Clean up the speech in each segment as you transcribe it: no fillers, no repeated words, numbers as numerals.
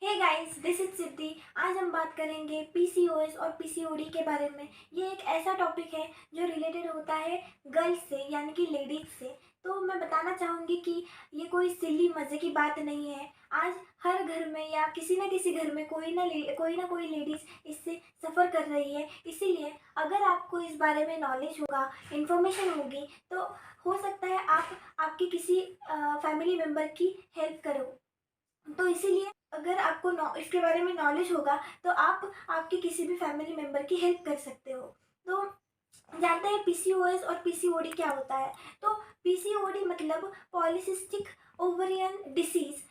Hey guys, this is सिद्धि। आज हम बात करेंगे पीसीओएस और पीसीओडी के बारे में। ये एक ऐसा टॉपिक है जो रिलेटेड होता है गर्ल्स से, यानी कि लेडीज से। तो मैं बताना चाहूँगी कि ये कोई सिली मज़े की बात नहीं है। आज हर घर में या किसी न किसी घर में कोई ना कोई लेडीज़ इससे सफ़र कर रही है। इसीलिए अगर आपको इस बारे में नॉलेज होगा, इन्फॉर्मेशन होगी, तो हो सकता है आप आपके किसी फैमिली मेम्बर की हेल्प करो। तो इसीलिए अगर आपको इसके बारे में नॉलेज होगा तो आप आपके किसी भी फैमिली मेम्बर की हेल्प कर सकते हो। तो जानते हैं पीसीओएस और पीसीओडी क्या होता है। तो पीसीओडी मतलब पॉलीसिस्टिक ओवरियन डिसीज,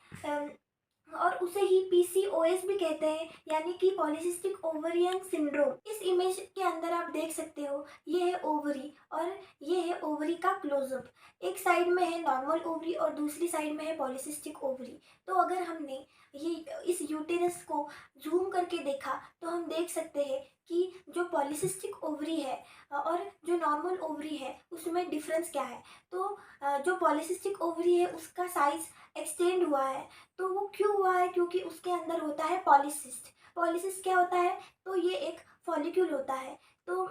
और उसे ही पीसीओएस भी कहते हैं, यानी कि पॉलीसिस्टिक ओवरियन सिंड्रोम। इस इमेज के अंदर आप देख सकते हो, ये है ओवरी और ये है ओवरी का क्लोजअप। एक साइड में है नॉर्मल ओवरी और दूसरी साइड में है पॉलीसिस्टिक ओवरी। तो अगर हमने ये इस यूटेरस को जूम करके देखा तो हम देख सकते हैं कि जो पॉलीसिस्टिक ओवरी है और जो नॉर्मल ओवरी है उसमें डिफरेंस क्या है। तो जो पॉलीसिस्टिक ओवरी है उसका साइज एक्सटेंड हुआ है। तो वो क्यों हुआ है? क्योंकि उसके अंदर होता है पॉलीसिस्ट। पॉलीसिस्ट क्या होता है? तो ये एक फॉलिक्यूल होता है। तो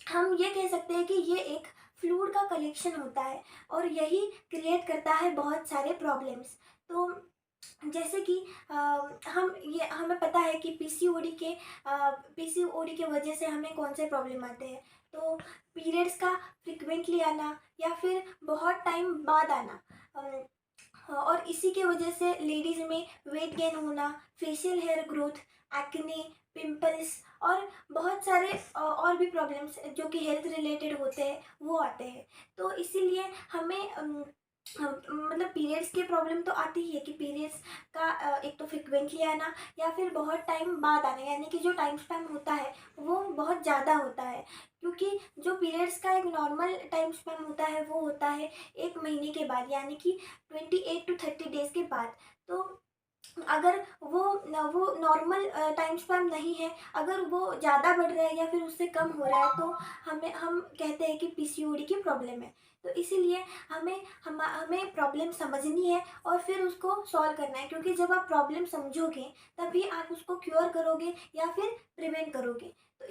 हम ये कह सकते हैं कि ये एक फ्लूइड का कलेक्शन होता है और यही क्रिएट करता है बहुत सारे प्रॉब्लम्स। तो जैसे कि हमें पता है कि पीसीओडी के वजह से हमें कौन से प्रॉब्लम आते हैं। तो पीरियड्स का फ्रिक्वेंटली आना या फिर बहुत टाइम बाद आना, और इसी के वजह से लेडीज़ में वेट गेन होना, facial hair growth, acne, pimples और बहुत सारे और भी प्रॉब्लम्स जो कि हेल्थ रिलेटेड होते हैं वो आते हैं। तो इसीलिए हमें मतलब पीरियड्स की प्रॉब्लम तो आती ही है कि पीरियड्स का एक तो फ्रिक्वेंटली आना या फिर बहुत टाइम बाद आना, यानी कि जो टाइम स्पैन होता है वो बहुत ज़्यादा होता है। क्योंकि जो पीरियड्स का एक नॉर्मल टाइम स्पैन होता है वो होता है 1 महीने के बाद, यानी कि 28 to 30 डेज़ के बाद। तो अगर वो नॉर्मल टाइम स्पैन नहीं है, अगर वो ज़्यादा बढ़ रहा है या फिर उससे कम हो रहा है, तो हम कहते हैं कि पीसीओडी की प्रॉब्लम है। तो इसीलिए हमें प्रॉब्लम समझनी है और फिर उसको सॉल्व करना है, क्योंकि जब आप प्रॉब्लम समझोगे तभी आप उसको क्योर करोगे या फिर प्रिवेंट करोगे। तो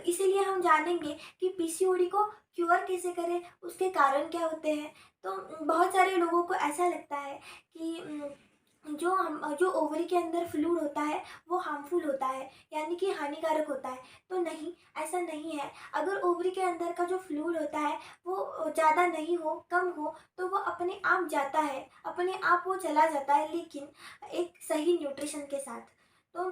इसीलिए हम जानेंगे कि पीसीओडी को क्योर कैसे करें, उसके कारण क्या होते हैं। तो बहुत सारे लोगों को ऐसा लगता है कि जो ओवरी के अंदर फ्लूइड होता है वो हार्मफुल होता है, यानी कि हानिकारक होता है। तो नहीं, ऐसा नहीं है। अगर ओवरी के अंदर का जो फ्लूइड होता है वो ज़्यादा नहीं हो, कम हो, तो वो अपने आप जाता है, अपने आप वो चला जाता है, लेकिन एक सही न्यूट्रिशन के साथ। तो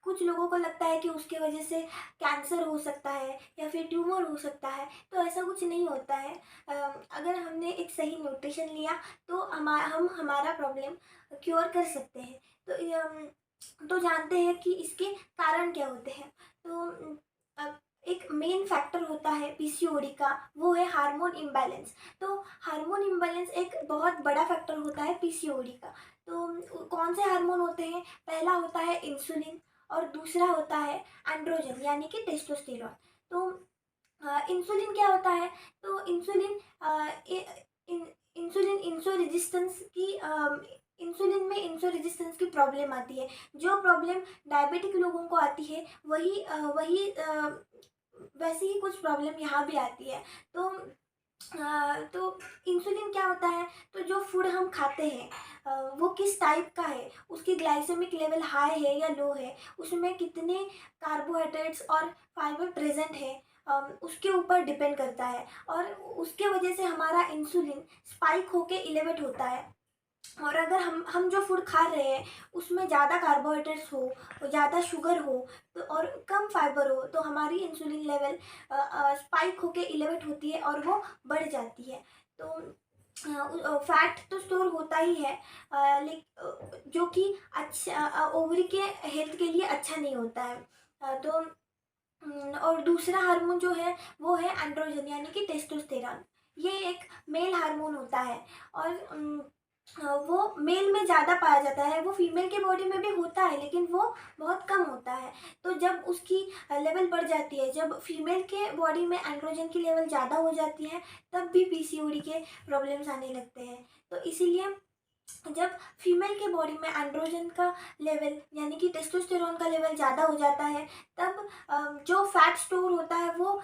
कुछ लोगों को लगता है कि उसके वजह से कैंसर हो सकता है या फिर ट्यूमर हो सकता है। तो ऐसा कुछ नहीं होता है। अगर हमने एक सही न्यूट्रिशन लिया तो हम हमारा प्रॉब्लम क्योर कर सकते हैं। तो जानते हैं कि इसके कारण क्या होते हैं। तो एक मेन फैक्टर होता है पीसीओडी का, वो है हार्मोन इम्बैलेंस। तो हार्मोन इम्बैलेंस एक बहुत बड़ा फैक्टर होता है पीसीओडी का। तो कौन से हार्मोन होते हैं? पहला होता है इंसुलिन और दूसरा होता है एंड्रोजन, यानी कि टेस्टोस्टेरॉन। तो इंसुलिन क्या होता है? तो इंसुलिन में इंसो रेजिस्टेंस की प्रॉब्लम आती है। जो प्रॉब्लम डायबिटिक लोगों को आती है वैसी ही कुछ प्रॉब्लम यहाँ भी आती है। तो इंसुलिन क्या होता है? तो जो फूड हम खाते हैं वो किस टाइप का है, उसकी ग्लाइसेमिक लेवल हाई है या लो है, उसमें कितने कार्बोहाइड्रेट्स और फाइबर प्रेजेंट है, उसके ऊपर डिपेंड करता है। और उसके वजह से हमारा इंसुलिन स्पाइक होके इलेवेट होता है। और अगर हम जो फूड खा रहे हैं उसमें ज़्यादा कार्बोहाइड्रेट्स हो, ज़्यादा शुगर हो, तो और कम फाइबर हो, तो हमारी इंसुलिन लेवल स्पाइक होके इलेवेट होती है और वो बढ़ जाती है। तो फैट तो स्टोर होता ही है, जो कि अच्छा ओवरी के हेल्थ के लिए अच्छा नहीं होता है। और दूसरा हार्मोन जो है वो है एंड्रोजन, यानी कि टेस्टोस्टेरॉन। ये एक मेल हार्मोन होता है और वो मेल में ज़्यादा पाया जाता है। वो फीमेल के बॉडी में भी होता है लेकिन वो बहुत कम होता है। तो जब उसकी लेवल बढ़ जाती है, जब फीमेल के बॉडी में एंड्रोजन की लेवल ज़्यादा हो जाती है, तब भी पीसीओडी के प्रॉब्लम्स आने लगते हैं। तो इसीलिए जब फीमेल के बॉडी में एंड्रोजन का लेवल यानी कि टेस्टोस्टेरोन का लेवल ज़्यादा हो जाता है, तब जो फैट स्टोर होता है वो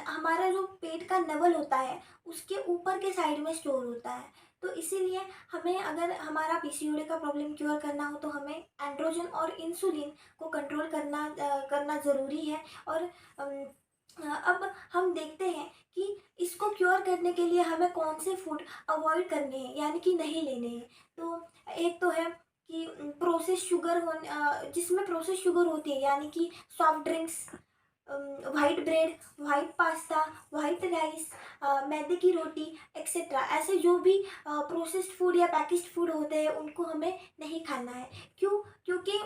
हमारा जो पेट का नवल होता है उसके ऊपर के साइड में स्टोर होता है। तो इसीलिए हमें अगर हमारा पीसीओडी का प्रॉब्लम क्योर करना हो तो हमें एंड्रोजन और इंसुलिन को कंट्रोल करना ज़रूरी है। और अम, अब हम देखते हैं कि इसको क्योर करने के लिए हमें कौन से फूड अवॉइड करने हैं यानी कि नहीं लेने हैं। तो एक तो है कि प्रोसेस शुगर जिसमें प्रोसेस शुगर होती है यानी कि soft drinks, white bread, white pasta, white rice, मैदे की रोटी एक्सेट्रा, ऐसे जो भी प्रोसेस्ड फूड या पैकेज्ड फूड होते हैं उनको हमें नहीं खाना है। क्यों? क्योंकि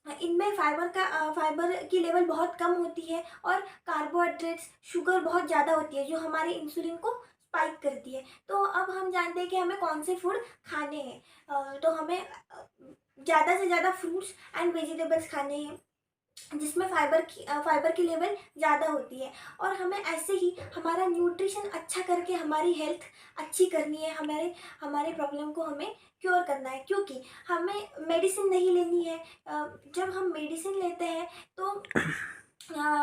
इनमें फाइबर की लेवल बहुत कम होती है और कार्बोहाइड्रेट्स, शुगर बहुत ज़्यादा होती है जो हमारे इंसुलिन को स्पाइक करती है। तो अब हम जानते हैं कि हमें कौन से फूड खाने हैं। तो हमें ज़्यादा से ज़्यादा फ्रूट्स एंड वेजिटेबल्स खाने हैं जिसमें फाइबर की लेवल ज़्यादा होती है। और हमें ऐसे ही हमारा न्यूट्रिशन अच्छा करके हमारी हेल्थ अच्छी करनी है, हमारे हमारे प्रॉब्लम को हमें क्योर करना है, क्योंकि हमें मेडिसिन नहीं लेनी है। जब हम मेडिसिन लेते हैं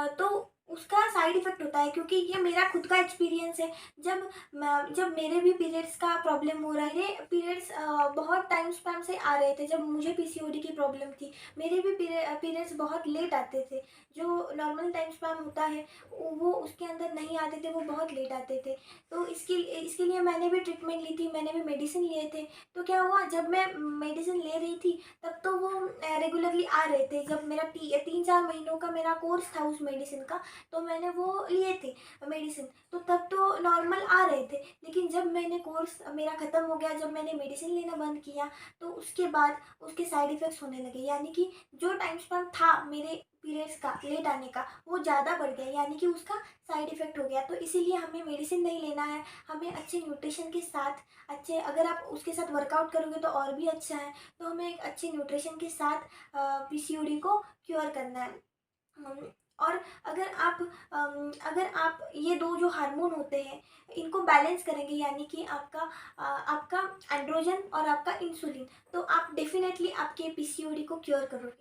तो उसका साइड इफ़ेक्ट होता है, क्योंकि ये मेरा खुद का एक्सपीरियंस है। जब मेरे भी पीरियड्स का प्रॉब्लम हो रहा है, पीरियड्स बहुत टाइम स्पैन से आ रहे थे, जब मुझे पीसीओडी की प्रॉब्लम थी, मेरे भी पीरियड्स बहुत लेट आते थे। जो नॉर्मल टाइम स्पैन होता है वो उसके अंदर नहीं आते थे, वो बहुत लेट आते थे। तो इसके लिए मैंने भी ट्रीटमेंट ली थी, मैंने भी मेडिसिन लिए थे। तो क्या हुआ, जब मैं मेडिसिन ले रही थी तब तो वो रेगुलरली आ रहे थे। जब मेरा 3-4 महीनों का मेरा कोर्स था उस मेडिसिन का, तो मैंने वो लिए थे मेडिसिन, तो तब तो नॉर्मल आ रहे थे। लेकिन जब मैंने कोर्स मेरा ख़त्म हो गया, जब मैंने मेडिसिन लेना बंद किया, तो उसके बाद उसके साइड इफ़ेक्ट्स होने लगे, यानी कि जो टाइम स्पैन था मेरे पीरियड्स का लेट आने का वो ज़्यादा बढ़ गया, यानी कि उसका साइड इफ़ेक्ट हो गया। तो इसीलिए हमें मेडिसिन नहीं लेना है, हमें अच्छे न्यूट्रिशन के साथ, अच्छे अगर आप उसके साथ वर्कआउट करोगे तो और भी अच्छा है। तो हमें एक अच्छे न्यूट्रिशन के साथ पीसीओडी को क्योर करना है। और अगर आप ये 2 जो हार्मोन होते हैं इनको बैलेंस करेंगे, यानी कि आपका एंड्रोजन और आपका इंसुलिन, तो आप डेफ़िनेटली आपके पीसीओडी को क्योर करोगे।